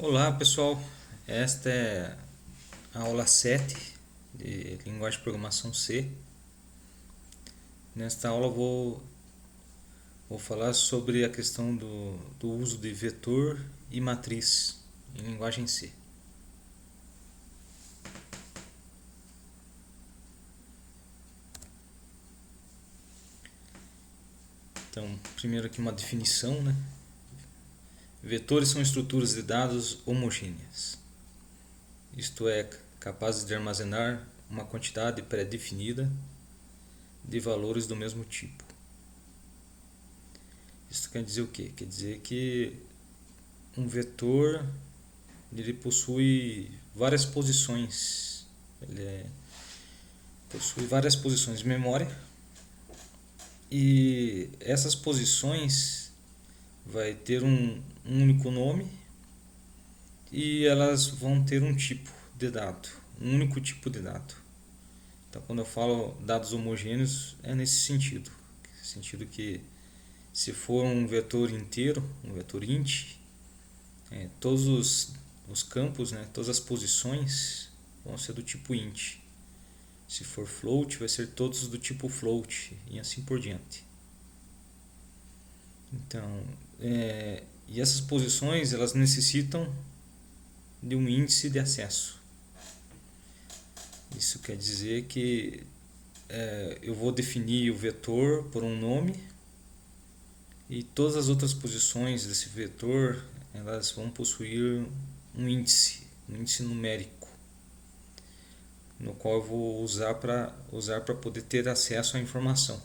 Olá pessoal, esta é a aula 7 de linguagem de programação C. Nesta aula vou falar sobre a questão do uso de vetor e matriz em linguagem C. Então, primeiro aqui uma definição, né? Vetores são estruturas de dados homogêneas, isto é, capazes de armazenar uma quantidade pré-definida de valores do mesmo tipo. Isso quer dizer o quê? Quer dizer que um vetor ele possui várias posições, possui várias posições de memória, e essas posições vai ter um único nome e elas vão ter um tipo de dado, um único tipo de dado. Então, quando eu falo dados homogêneos, é nesse sentido que se for um vetor inteiro, um vetor int, todos os campos, né, todas as posições vão ser do tipo int. Se for float, vai ser todos do tipo float e assim por diante. Então, e essas posições elas necessitam de um índice de acesso. Isso quer dizer que eu vou definir o vetor por um nome e todas as outras posições desse vetor elas vão possuir um índice numérico, no qual eu vou usar para poder ter acesso à informação.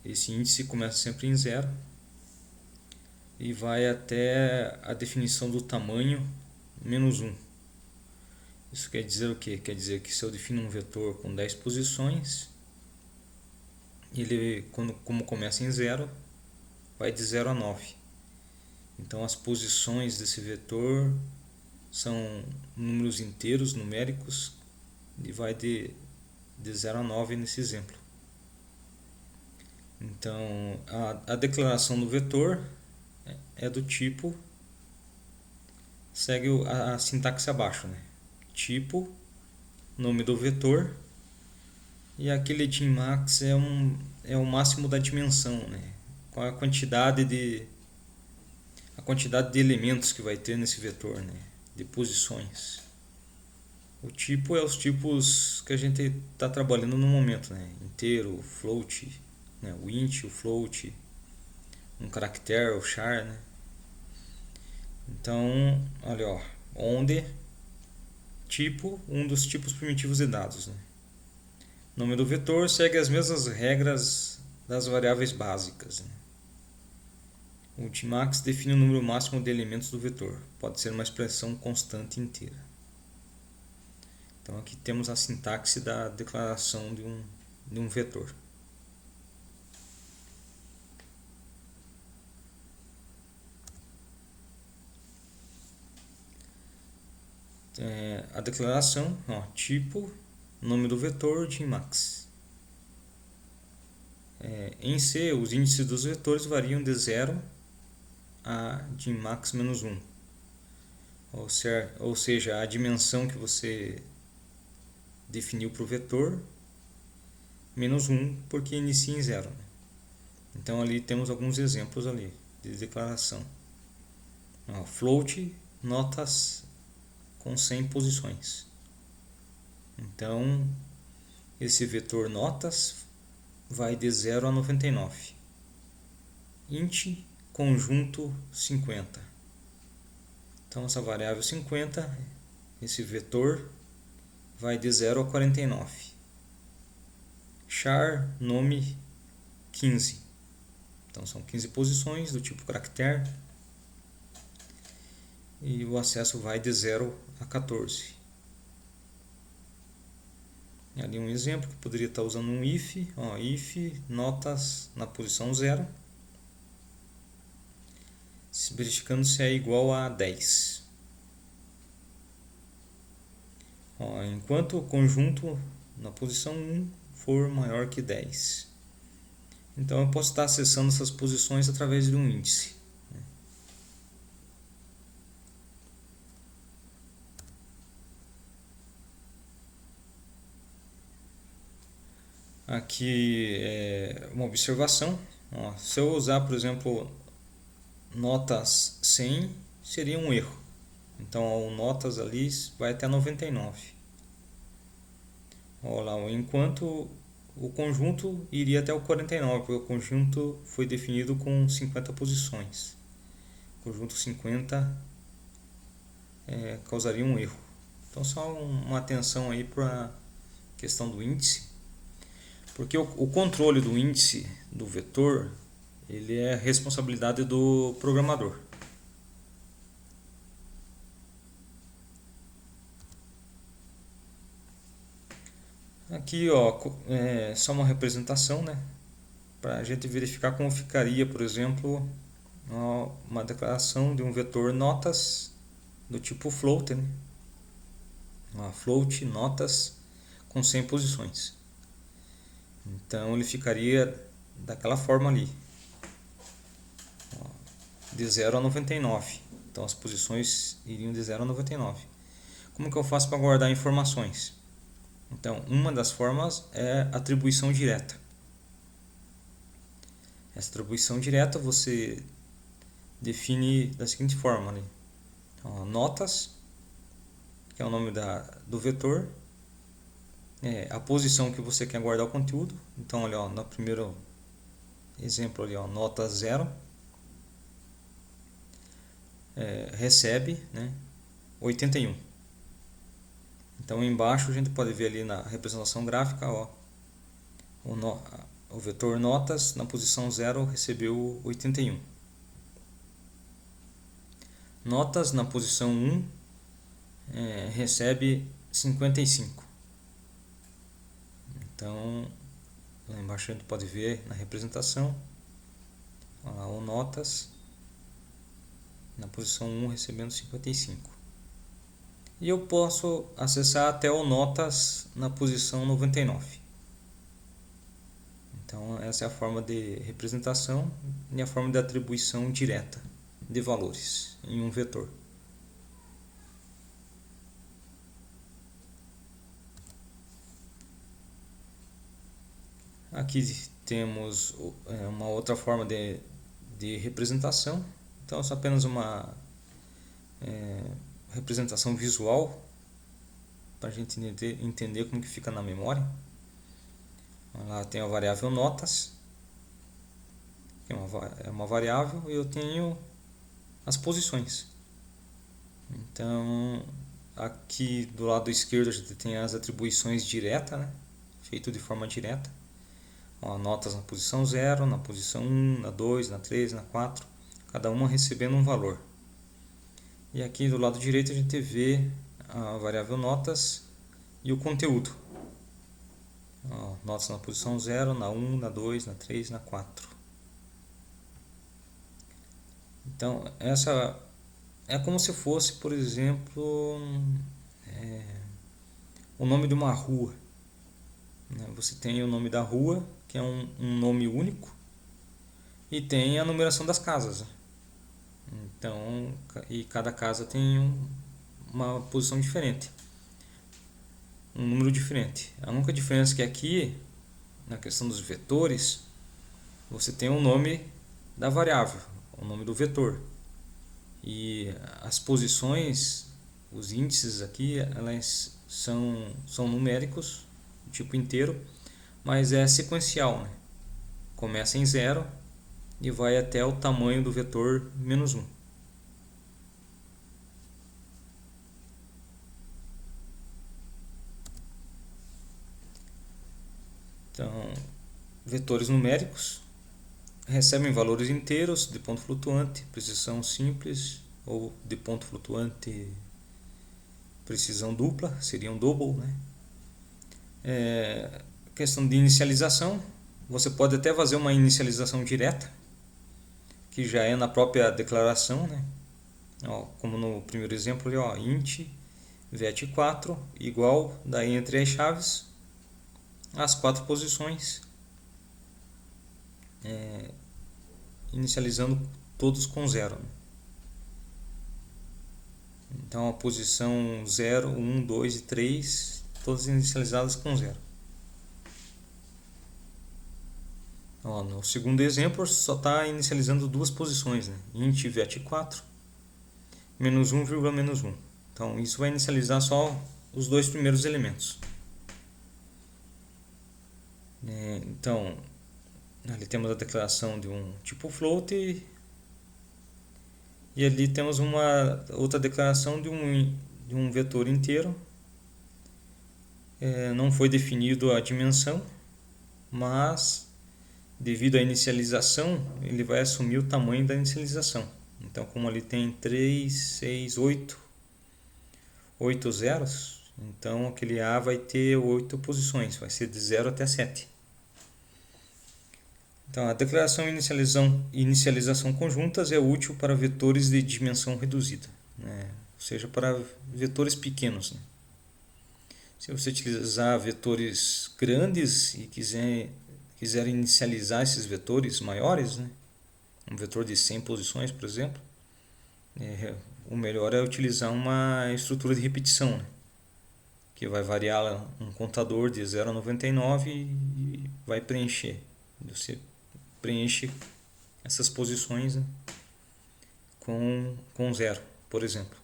Esse índice começa sempre em 0 e vai até a definição do tamanho -1. Isso quer dizer o quê? Quer dizer que se eu defino um vetor com 10 posições, ele, como começa em 0, vai de 0 a 9. Então as posições desse vetor são números inteiros numéricos e vai de 0 a 9 nesse exemplo. Então a declaração do vetor é do tipo, segue a sintaxe abaixo, né? Tipo, nome do vetor, e aquele Gmax é o máximo da dimensão, né? Qual a quantidade de elementos que vai ter nesse vetor, né? De posições. O tipo é os tipos que a gente está trabalhando no momento, né? Inteiro, float, né? O int, o float, um caractere, o char, né? Então, olha, ó, onde tipo, um dos tipos primitivos de dados, né? Nome do vetor segue as mesmas regras das variáveis básicas, né? O Tmax define o número máximo de elementos do vetor. Pode ser uma expressão constante inteira. Então aqui temos a sintaxe da declaração de um vetor. A declaração, ó, tipo, nome do vetor, Tmax. Em C, os índices dos vetores variam de 0 a Gmax -1. Ou seja, a dimensão que você definiu para o vetor -1, porque inicia em 0. Então ali temos alguns exemplos ali de declaração. Float, notas com 100 posições. Então esse vetor notas vai de 0 a 99. Int, conjunto 50. Então essa variável 50, esse vetor vai de 0 a 49. Char, nome 15. Então são 15 posições do tipo caractere. E o acesso vai de 0 a 14. E ali um exemplo que poderia estar usando um if. If notas na posição 0, verificando se é igual a 10. Enquanto o conjunto na posição 1 for maior que 10. Então eu posso estar acessando essas posições através de um índice. Aqui é uma observação. Ó, se eu usar, por exemplo, notas 100, seria um erro. Então o notas ali vai até 99. Olha lá, enquanto o conjunto iria até o 49, porque o conjunto foi definido com 50 posições. O conjunto 50 causaria um erro. Então só uma atenção aí para a questão do índice, porque o controle do índice do vetor ele é responsabilidade do programador. Aqui ó, é só uma representação, né, para a gente verificar como ficaria, por exemplo, uma declaração de um vetor notas do tipo float, né? Uma float notas com 100 posições. Então ele ficaria daquela forma ali, de 0 a 99. Então as posições iriam de 0 a 99. Como que eu faço para guardar informações? Então, uma das formas é atribuição direta. Essa atribuição direta você define da seguinte forma, né? Então, notas, que é o nome do vetor, a posição que você quer guardar o conteúdo. Então, olha, ó, no primeiro exemplo ali, ó, nota 0, recebe, né, 81. Então embaixo a gente pode ver ali na representação gráfica, ó, o vetor notas na posição 0 recebeu 81. Notas na posição 1 recebe 55. Então lá embaixo a gente pode ver na representação, ó, o notas na posição 1 recebendo 55. E eu posso acessar até o notas na posição 99. Então essa é a forma de representação e a forma de atribuição direta de valores em um vetor. Aqui temos uma outra forma de representação. Então é apenas uma representação visual para a gente entender como que fica na memória. Lá tem a variável notas, que é uma variável, e eu tenho as posições. Então aqui do lado esquerdo a gente tem as atribuições diretas, né? Feito de forma direta. Ó, notas na posição 0, na posição 1, na 2, na 3, na 4, cada uma recebendo um valor. E aqui do lado direito a gente vê a variável notas e o conteúdo. Ó, notas na posição 0, na 1, na 2, na 3, na 4. Então essa é como se fosse, por exemplo, o nome de uma rua. Você tem o nome da rua, que é um nome único, e tem a numeração das casas. Então, e cada casa tem uma posição diferente, um número diferente. A única diferença é que aqui, na questão dos vetores, você tem o nome da variável, o nome do vetor. E as posições, os índices aqui, elas são numéricos, tipo inteiro, mas é sequencial, né? Começa em 0 e vai até o tamanho do vetor menos 1. Então, vetores numéricos recebem valores inteiros de ponto flutuante, precisão simples, ou de ponto flutuante, precisão dupla, seria um double, né? Questão de inicialização, você pode até fazer uma inicialização direta, que já é na própria declaração, né? Ó, como no primeiro exemplo, ali, ó, int vet4 igual, daí entre as chaves, as 4 posições, inicializando todos com 0. Né? Então a posição 0, 1, 2 e 3, todas inicializadas com 0. Ó, no segundo exemplo só está inicializando duas posições, né? Int vet4 menos 1, menos 1. Então isso vai inicializar só os dois primeiros elementos. Então ali temos a declaração de um tipo float e ali temos uma outra declaração de um vetor inteiro. Não foi definido a dimensão, mas devido à inicialização ele vai assumir o tamanho da inicialização. Então como ali tem 3, 6, 8 zeros, então aquele A vai ter 8 posições, vai ser de 0 até 7. Então a declaração inicialização conjuntas é útil para vetores de dimensão reduzida, né? Ou seja, para vetores pequenos, né? Se você utilizar vetores grandes e quiser inicializar esses vetores maiores, né? Um vetor de 100 posições, por exemplo, o melhor é utilizar uma estrutura de repetição, né? Que vai variar um contador de 0 a 99 e vai preencher. Você preenche essas posições, né? com 0, por exemplo.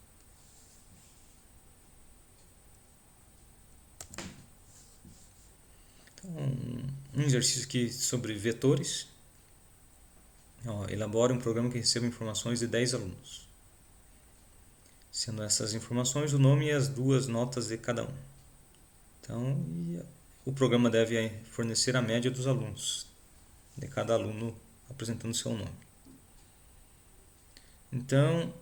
Um exercício aqui sobre vetores. Elabore um programa que receba informações de 10 alunos, sendo essas informações o nome e as duas notas de cada um. Então, o programa deve fornecer a média dos alunos, de cada aluno apresentando seu nome. Então,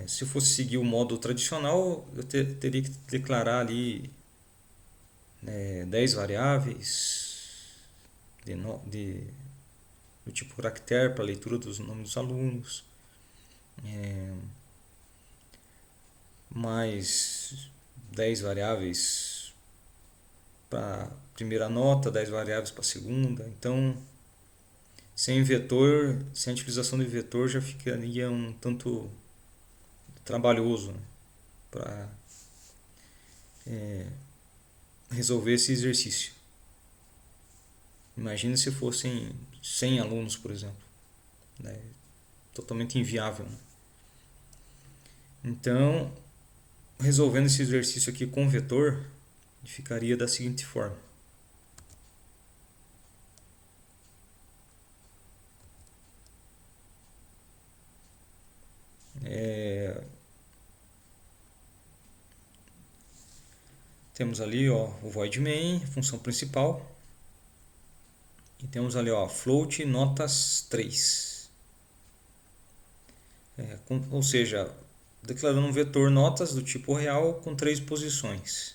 se eu fosse seguir o modo tradicional, eu teria que declarar ali 10 variáveis do tipo caractere para leitura dos nomes dos alunos, mais 10 variáveis para a primeira nota, 10 variáveis para a segunda. Então, sem a utilização de vetor já ficaria um tanto trabalhoso, né, para resolver esse exercício. Imagina se fossem 100 alunos, por exemplo, né? Totalmente inviável, né? Então, resolvendo esse exercício aqui com vetor, ficaria da seguinte forma. Temos ali o void main, função principal, e temos ali float notas 3. Ou seja, declarando um vetor notas do tipo real com 3 posições.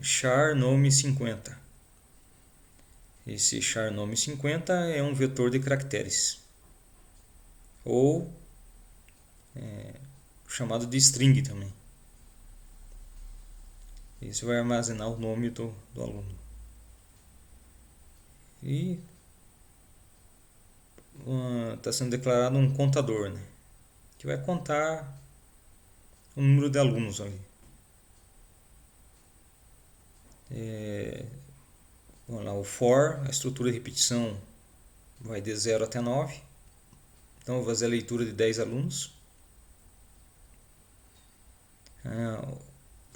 Char nome 50. Esse char nome 50 é um vetor de caracteres, ou chamado de string também. Esse vai armazenar o nome do aluno. E está sendo declarado um contador, né, que vai contar o número de alunos ali. Vamos lá, o for, a estrutura de repetição vai de 0 até 9. Então eu vou fazer a leitura de 10 alunos.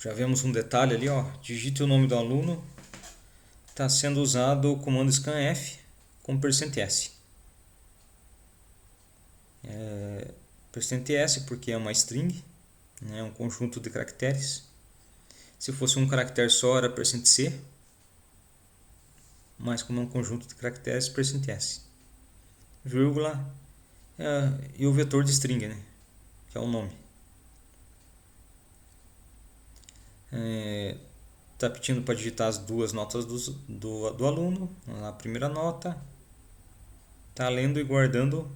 Já vemos um detalhe ali, digite o nome do aluno. Está sendo usado o comando scanf com %s. %s porque é uma string, né, um conjunto de caracteres. Se fosse um caractere só era %c, mas como é um conjunto de caracteres, %s. Vírgula e o vetor de string, né, que é o nome. Está pedindo para digitar as duas notas do aluno. A primeira nota está lendo e guardando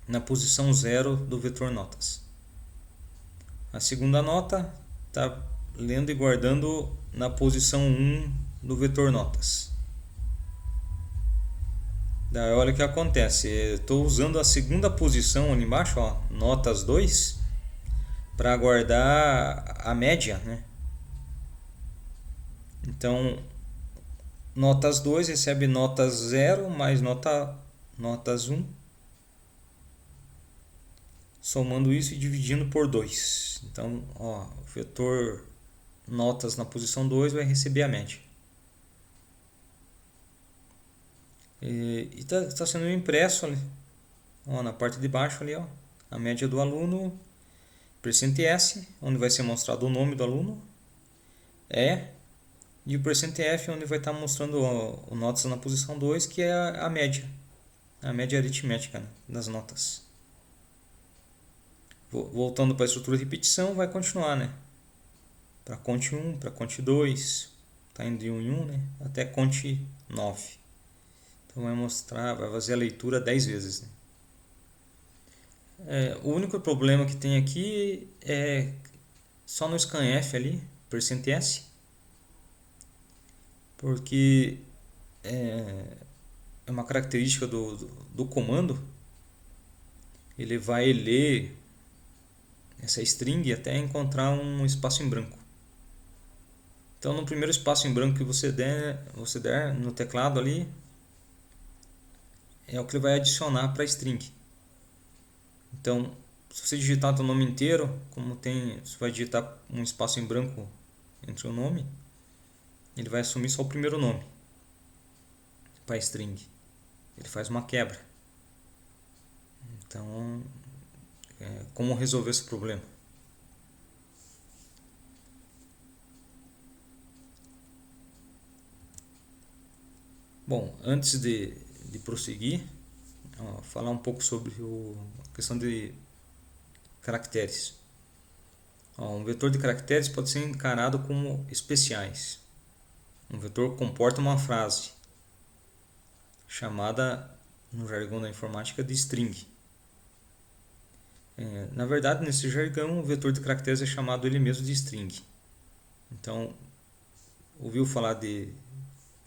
na posição 0 do vetor notas. A segunda nota está lendo e guardando na posição 1 do vetor notas. Daí olha o que acontece. Estou usando a segunda posição ali embaixo, notas 2, para guardar a média, né? Então, notas 2 recebe notas 0 mais notas 1, somando isso e dividindo por 2. Então, ó, o vetor notas na posição 2 vai receber a média. E está sendo impresso ali, ó, na parte de baixo ali, ó, a média do aluno, %S, onde vai ser mostrado o nome do aluno, e o %F, onde vai estar mostrando o notas na posição 2, que é a média aritmética, né, das notas. Voltando para a estrutura de repetição, vai continuar, né? Para Cont 1, para Cont 2, tá indo de 1 em 1, né? Até Cont 9. Então vai fazer a leitura 10 vezes, né? O único problema que tem aqui é só no scanf ali, %S, porque é uma característica do comando. Ele vai ler essa string até encontrar um espaço em branco. Então, no primeiro espaço em branco que você der no teclado ali, é o que ele vai adicionar para a string. Então, se você digitar o nome inteiro, você vai digitar um espaço em branco entre o nome, ele vai assumir só o primeiro nome para a string. Ele faz uma quebra. Então, como resolver esse problema? Bom, antes de prosseguir, falar um pouco sobre a questão de caracteres. Um vetor de caracteres pode ser encarado como especiais. Um vetor comporta uma frase, chamada no jargão da informática de string. Na verdade, nesse jargão, o vetor de caracteres é chamado ele mesmo de string. Então, ouviu falar de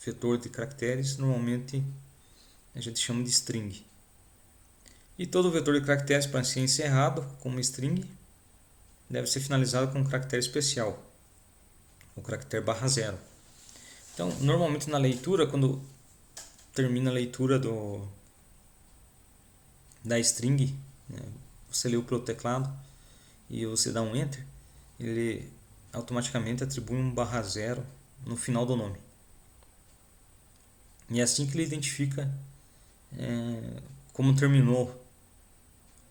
vetor de caracteres, normalmente a gente chama de string. E todo vetor de caracteres, para ser encerrado como string, deve ser finalizado com um caractere especial, o caractere /0. Então, normalmente na leitura, quando termina a leitura da string, né, você leu pelo teclado e você dá um enter, ele automaticamente atribui um /0 no final do nome. E é assim que ele identifica como terminou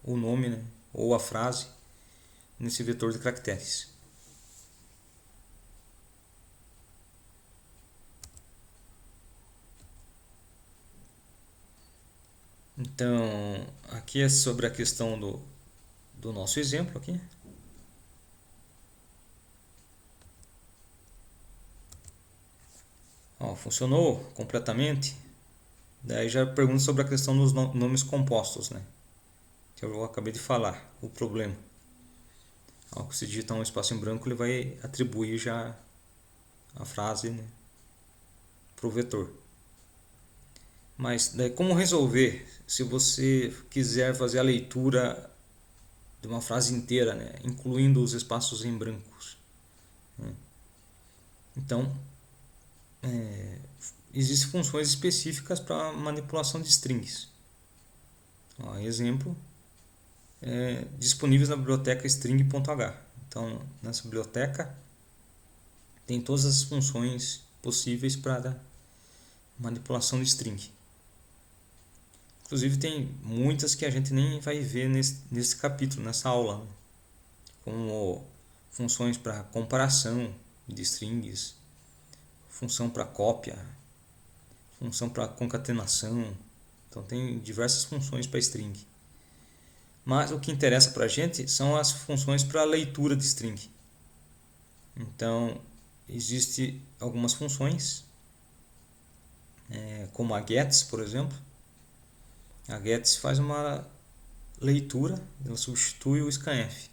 o nome, né, ou a frase nesse vetor de caracteres. Então, aqui é sobre a questão do nosso exemplo aqui. Funcionou completamente. Daí já pergunta sobre a questão dos nomes compostos, né? Que eu acabei de falar, o problema. Ao que se digitar um espaço em branco, ele vai atribuir já a frase, né, para o vetor. Mas daí como resolver se você quiser fazer a leitura de uma frase inteira, né, incluindo os espaços em brancos, né? Então, existem funções específicas para manipulação de strings. Exemplo, disponíveis na biblioteca string.h. Então, nessa biblioteca tem todas as funções possíveis para manipulação de string. Inclusive tem muitas que a gente nem vai ver nesse capítulo, nessa aula, né? Como funções para comparação de strings, função para cópia, função para concatenação. Então tem diversas funções para string. Mas o que interessa para a gente são as funções para leitura de string. Então existem algumas funções, como a gets, por exemplo. A gets faz uma leitura, ela substitui o scanf.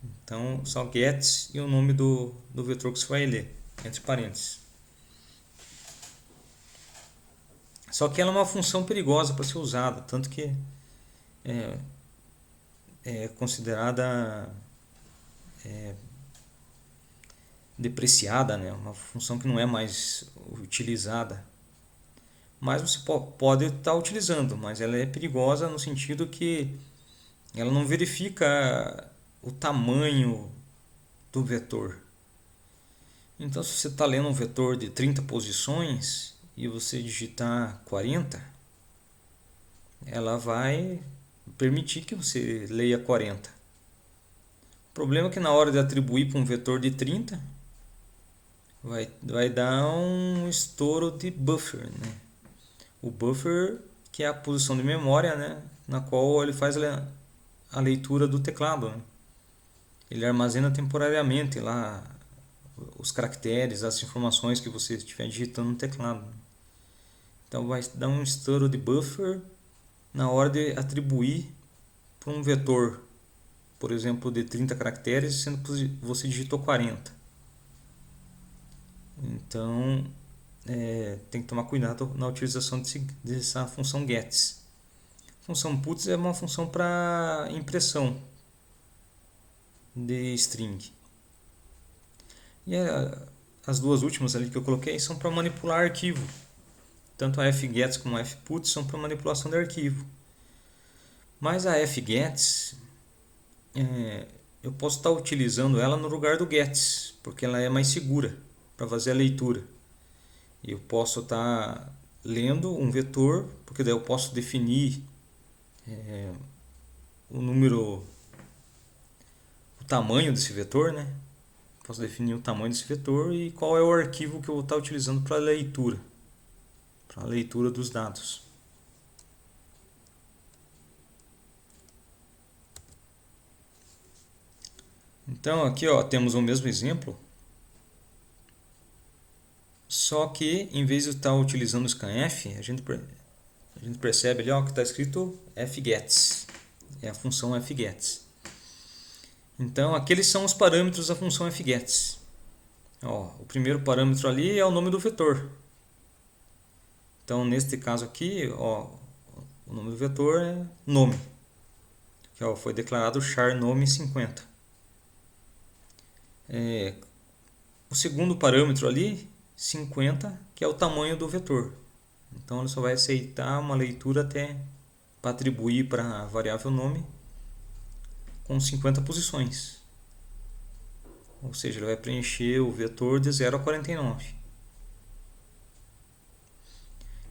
Então só gets e o nome do vetor que você vai ler, entre parênteses. Só que ela é uma função perigosa para ser usada, tanto que é considerada depreciada, né? Uma função que não é mais utilizada. Mas você pode estar utilizando, mas ela é perigosa no sentido que ela não verifica o tamanho do vetor. Então, se você está lendo um vetor de 30 posições e você digitar 40, ela vai permitir que você leia 40. O problema é que na hora de atribuir para um vetor de 30, vai dar um estouro de buffer, né? O buffer, que é a posição de memória, né, na qual ele faz a leitura do teclado, né? Ele armazena temporariamente lá os caracteres, as informações que você estiver digitando no teclado. Então vai dar um estouro de buffer na hora de atribuir para um vetor, por exemplo, de 30 caracteres, sendo que você digitou 40. Então tem que tomar cuidado na utilização dessa função gets. A função puts é uma função para impressão de string. E as duas últimas ali que eu coloquei são para manipular arquivo. Tanto a fgets como a fputs são para manipulação de arquivo. Mas a fgets, eu posso estar utilizando ela no lugar do gets, porque ela é mais segura para fazer a leitura. Eu posso estar lendo um vetor, porque daí eu posso definir o número, o tamanho desse vetor, né? Posso definir o tamanho desse vetor e qual é o arquivo que eu vou estar utilizando para a leitura dos dados. Então aqui temos o mesmo exemplo, só que em vez de estar utilizando o scanf, a gente percebe ali que está escrito fgets, é a função fgets. Então aqueles são os parâmetros da função fgets. O primeiro parâmetro ali é o nome do vetor. Então neste caso aqui, o nome do vetor é nome, que foi declarado char nome 50. O segundo parâmetro ali, 50, que é o tamanho do vetor. Então ele só vai aceitar uma leitura até para atribuir para a variável nome com 50 posições. Ou seja, ele vai preencher o vetor de 0 a 49.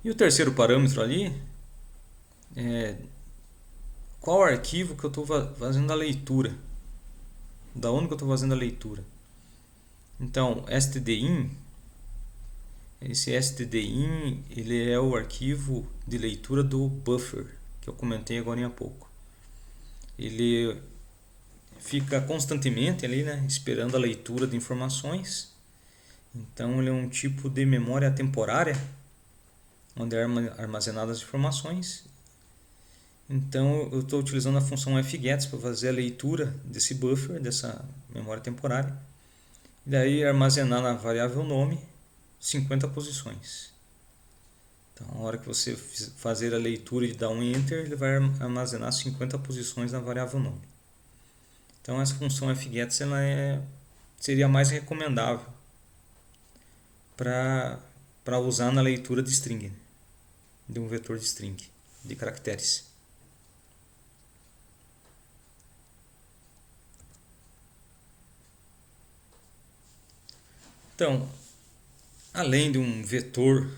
E o terceiro parâmetro ali é qual arquivo que eu estou fazendo a leitura. Da onde que eu estou fazendo a leitura. Então, stdin, esse stdin, ele é o arquivo de leitura do buffer, que eu comentei agora há pouco. Ele fica constantemente ali, né, esperando a leitura de informações. Então ele é um tipo de memória temporária, onde é armazenadas as informações. Então eu estou utilizando a função fgets para fazer a leitura desse buffer, dessa memória temporária. E daí armazenar na variável nome 50 posições. Então, na hora que você fazer a leitura e dar um enter, ele vai armazenar 50 posições na variável nome. Então essa função fgets seria mais recomendável para usar na leitura de string, de um vetor de string, de caracteres. Então, além de um vetor,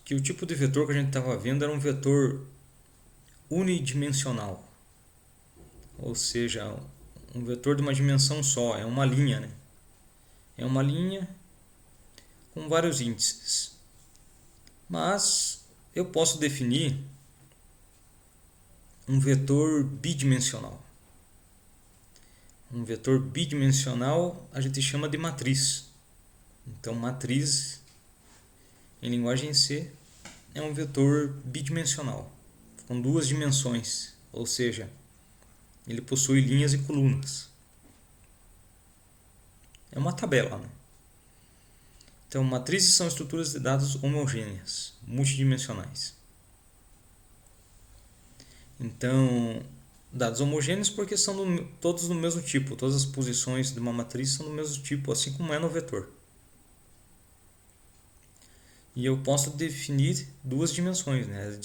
que o tipo de vetor que a gente estava vendo era um vetor unidimensional, ou seja, um vetor de uma dimensão só, é uma linha, né? É uma linha com vários índices. Mas eu posso definir um vetor bidimensional. Um vetor bidimensional a gente chama de matriz. Então, matriz em linguagem C é um vetor bidimensional, com duas dimensões, ou seja, ele possui linhas e colunas. É uma tabela, né? Então, matrizes são estruturas de dados homogêneas, multidimensionais. Então, dados homogêneos porque são todos do mesmo tipo, todas as posições de uma matriz são do mesmo tipo, assim como é no vetor. E eu posso definir duas dimensões, né?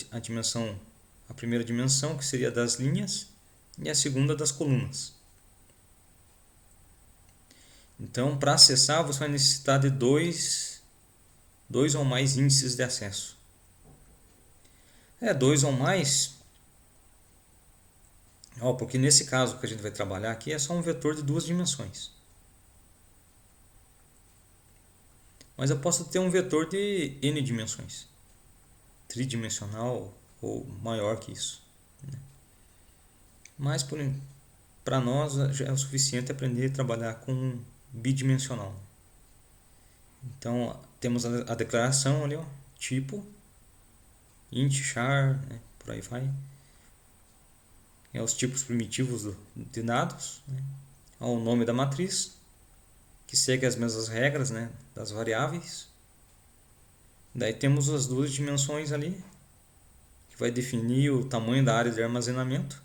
A primeira dimensão, que seria das linhas, e a segunda das colunas. Então, para acessar, você vai necessitar de dois ou mais índices de acesso. Dois ou mais, porque nesse caso que a gente vai trabalhar aqui é só um vetor de duas dimensões. Mas eu posso ter um vetor de n dimensões, tridimensional ou maior que isso. Mas para nós já é o suficiente aprender a trabalhar com bidimensional. Então temos a declaração ali, tipo, int, char, né, por aí vai. Os tipos primitivos de dados, né? O nome da matriz, que segue as mesmas regras, né, das variáveis. Daí temos as duas dimensões ali, que vai definir o tamanho da área de armazenamento.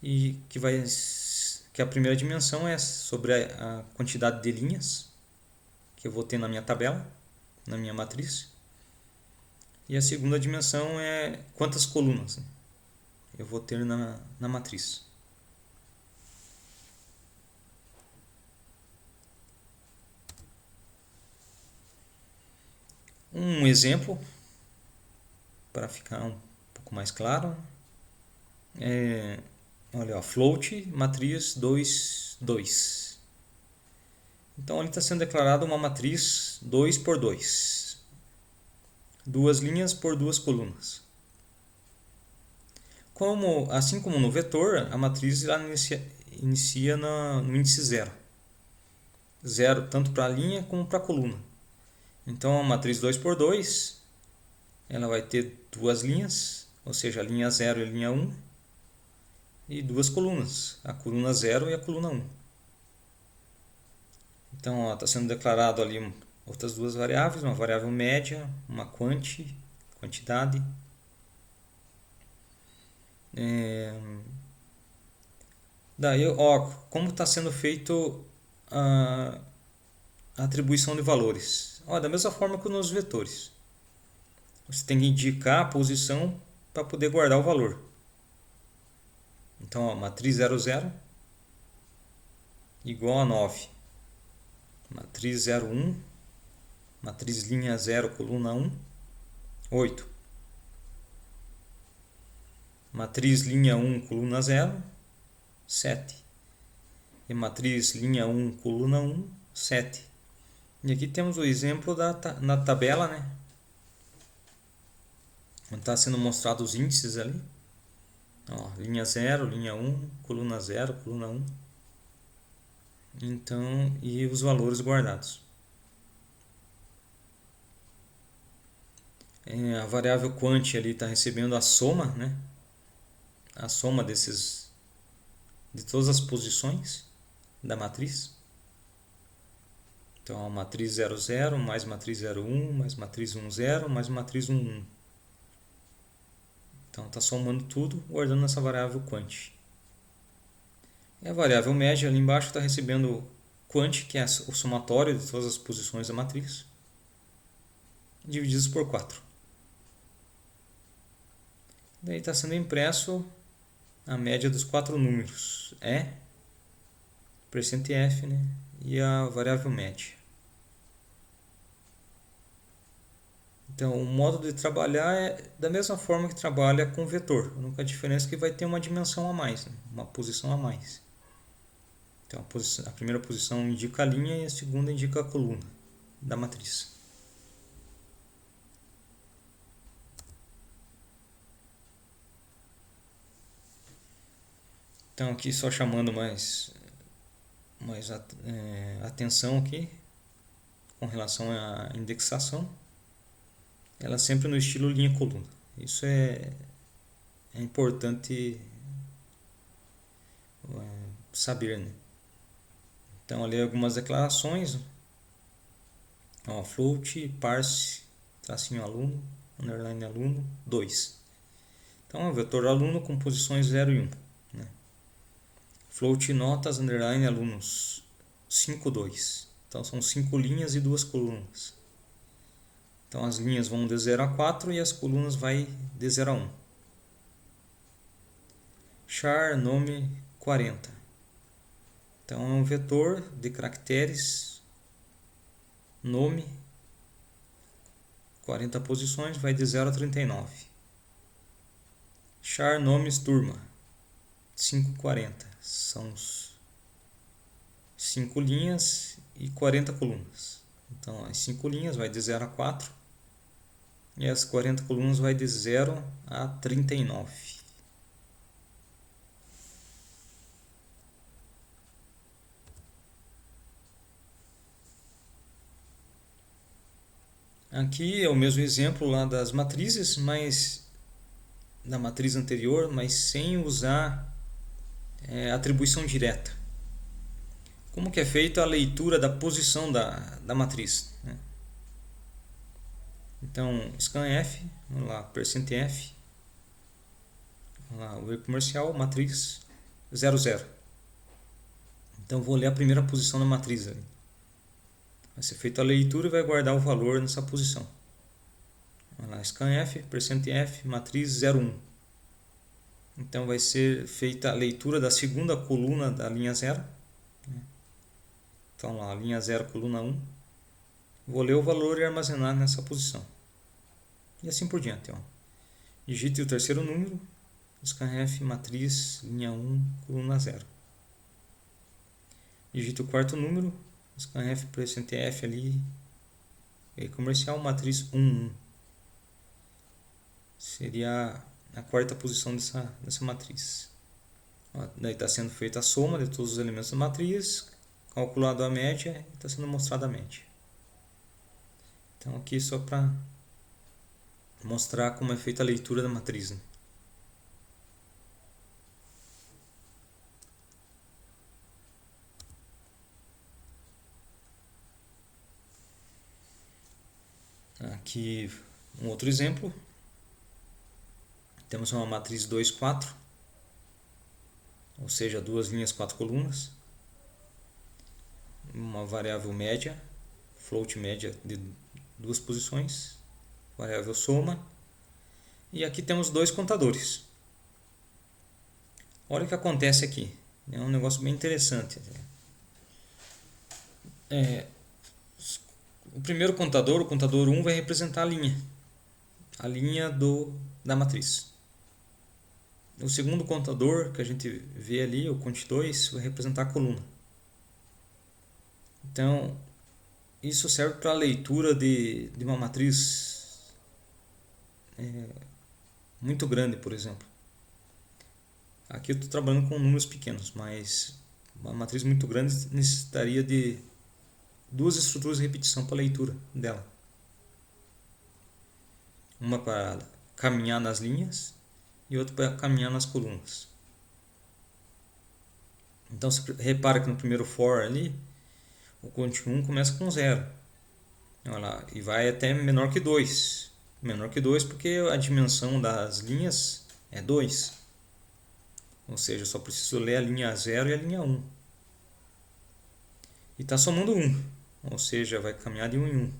E que a primeira dimensão é sobre a quantidade de linhas que eu vou ter na minha tabela, na minha matriz. E a segunda dimensão é quantas colunas eu vou ter na matriz. Um exemplo, para ficar um pouco mais claro, olha, float matriz 2, 2. Então ali está sendo declarada uma matriz 2 por 2. Duas linhas por duas colunas. Assim como no vetor, a matriz inicia no índice 0. 0 tanto para a linha como para a coluna. Então a matriz 2 por 2 ela vai ter duas linhas, ou seja, a linha 0 e a linha 1, e duas colunas, a coluna 0 e a coluna 1. Então está sendo declarado ali outras duas variáveis, uma variável média, uma quantidade. Daí, como está sendo feito a atribuição de valores? Da mesma forma que nos vetores. Você tem que indicar a posição para poder guardar o valor. Então, matriz 00 igual a 9. Matriz 01, matriz linha 0, coluna 1, 8. Matriz linha 1, coluna 0, 7. E matriz linha 1, coluna 1, 7. E aqui temos o exemplo na tabela, né? Onde está sendo mostrado os índices ali. Linha 0, linha 1, coluna 0, coluna 1. Então, e os valores guardados. A variável quant ali está recebendo a soma, né? A soma de todas as posições da matriz. Então, a matriz 00 mais matriz 01 mais matriz 10 mais matriz 11. Então, está somando tudo, guardando essa variável quant. E a variável média ali embaixo está recebendo quant, que é o somatório de todas as posições da matriz, divididos por 4. Daí está sendo impresso a média dos 4 números, %f, né? E a variável média. Então, o modo de trabalhar é da mesma forma que trabalha com vetor. A única diferença é que vai ter uma dimensão a mais, né? Uma posição a mais. Então, a primeira posição indica a linha e a segunda indica a coluna da matriz. Então, aqui só chamando mais atenção aqui com relação à indexação. Ela sempre no estilo linha-coluna. Isso é importante saber, né? Então, ali algumas declarações. Float, parse, tracinho aluno, underline aluno, 2. Então, é o vetor aluno com posições 0 e 1. Né? Float notas underline alunos 5, 2. Então, são 5 linhas e 2 colunas. Então, as linhas vão de 0 a 4 e as colunas vai de 0 a 1. Char nome 40. Então, é um vetor de caracteres nome 40 posições, vai de 0 a 39. Char nomes turma 540. São 5 linhas e 40 colunas. Então, as 5 linhas vai de 0 a 4 e as 40 colunas vai de 0 a 39. Aqui é o mesmo exemplo lá das matrizes, mas da matriz anterior, mas sem usar atribuição direta. Como que é feita a leitura da posição da matriz? Né? Então, scanf, vamos lá, %f, vamos lá, o comercial, matriz 00. Então, vou ler a primeira posição da matriz ali. Vai ser feita a leitura e vai guardar o valor nessa posição. Vamos lá, scanf, %f, matriz 01. Então, vai ser feita a leitura da segunda coluna da linha 0. Então, lá, linha 0, coluna 1. Vou ler o valor e armazenar nessa posição. E assim por diante. Ó. Digite o terceiro número, scanf, matriz, linha 1, coluna 0. Digite o quarto número, scanf, %f ali, comercial, matriz 11. Seria a quarta posição dessa matriz. Ó, daí está sendo feita a soma de todos os elementos da matriz, calculado a média e está sendo mostrada a média. Então aqui só para mostrar como é feita a leitura da matriz. Né? Aqui um outro exemplo. Temos uma matriz 2, 4, ou seja, 2 linhas, 4 colunas. Uma variável média, float média de 2 posições, variável soma. E aqui temos 2 contadores. Olha o que acontece aqui. É um negócio bem interessante. O primeiro contador, o contador 1, vai representar a linha da matriz. O segundo contador que a gente vê ali, o cont 2, vai representar a coluna. Então, isso serve para a leitura de uma matriz muito grande, por exemplo. Aqui eu estou trabalhando com números pequenos, mas uma matriz muito grande necessitaria de 2 estruturas de repetição para a leitura dela. Uma para caminhar nas linhas e outra para caminhar nas colunas. Então você repara que no primeiro for ali, o cont 1 começa com 0. Olha lá, e vai até menor que 2. Menor que 2 porque a dimensão das linhas é 2. Ou seja, eu só preciso ler a linha 0 e a linha 1. E está somando 1. Ou seja, vai caminhar de 1 em 1.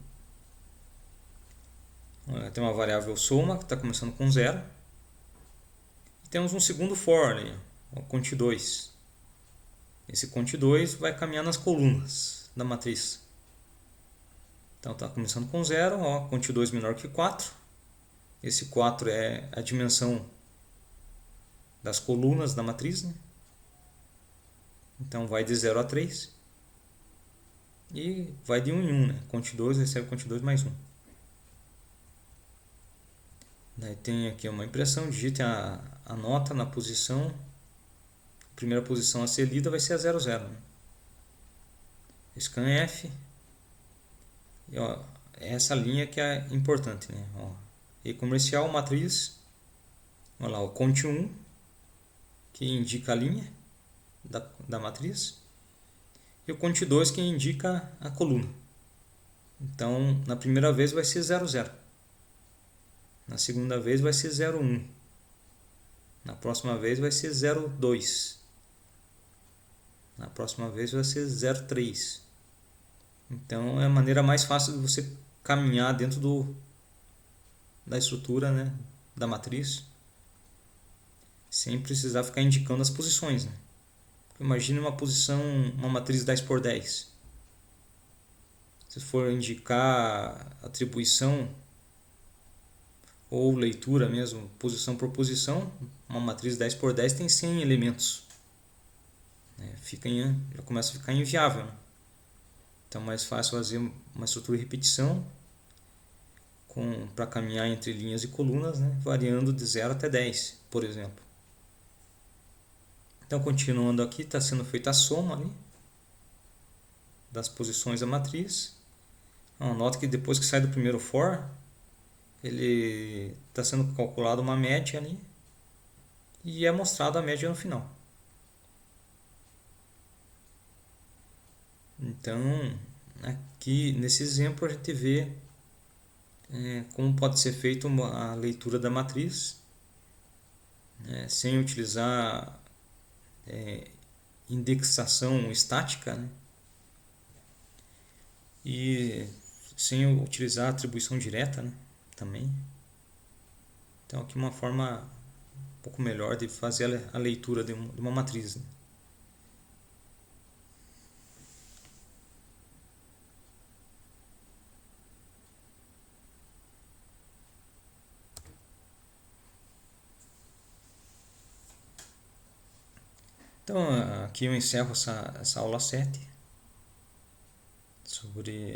Olha, tem uma variável soma que está começando com 0. E temos um segundo for ali, o cont 2. Esse cont 2 vai caminhar nas colunas da matriz. Então está começando com 0, cont 2 menor que 4. Esse 4 é a dimensão das colunas da matriz. Né? Então vai de 0 a 3. E vai de 1 em 1. Né? Cont 2 recebe cont 2 mais 1. Daí tem aqui uma impressão, digite a nota na posição. A primeira posição a ser lida vai ser a 00. Né? Scanf. E, essa linha que é importante. Né? E comercial, matriz. Olha lá, o cont 1, que indica a linha da matriz. E o cont 2, que indica a coluna. Então, na primeira vez vai ser 00. Na segunda vez vai ser 01. Na próxima vez vai ser 0,2. Na próxima vez vai ser 0,3. Então é a maneira mais fácil de você caminhar dentro da estrutura, né, da matriz, sem precisar ficar indicando as posições, né? Imagine uma posição, uma matriz 10 por 10. Se for indicar atribuição ou leitura mesmo, posição por posição, uma matriz 10 por 10 tem 100 elementos. Já começa a ficar inviável, né? Então é mais fácil fazer uma estrutura de repetição para caminhar entre linhas e colunas, né, variando de 0 até 10, por exemplo. Então, continuando aqui, está sendo feita a soma ali das posições da matriz. Nota que depois que sai do primeiro for, ele está sendo calculada uma média ali e é mostrada a média no final. Então, aqui nesse exemplo a gente vê como pode ser feita a leitura da matriz, sem utilizar indexação estática, né? E sem utilizar atribuição direta, né, também. Então aqui uma forma um pouco melhor de fazer a leitura de uma matriz, né? Então aqui eu encerro essa aula 7.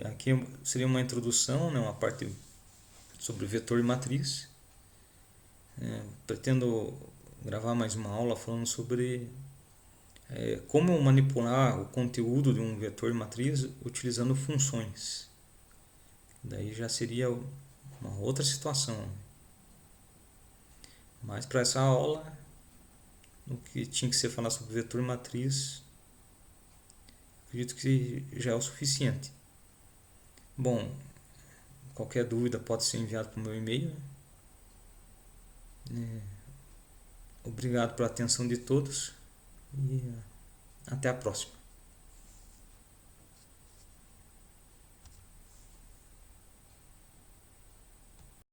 Aqui seria uma introdução, né, uma parte sobre vetor e matriz. Pretendo gravar mais uma aula falando sobre como manipular o conteúdo de um vetor e matriz utilizando funções. Daí já seria uma outra situação. Mas para essa aula, o que tinha que ser falar sobre vetor e matriz, acredito que já é o suficiente. Bom, qualquer dúvida pode ser enviado para o meu e-mail. Obrigado pela atenção de todos e até a próxima.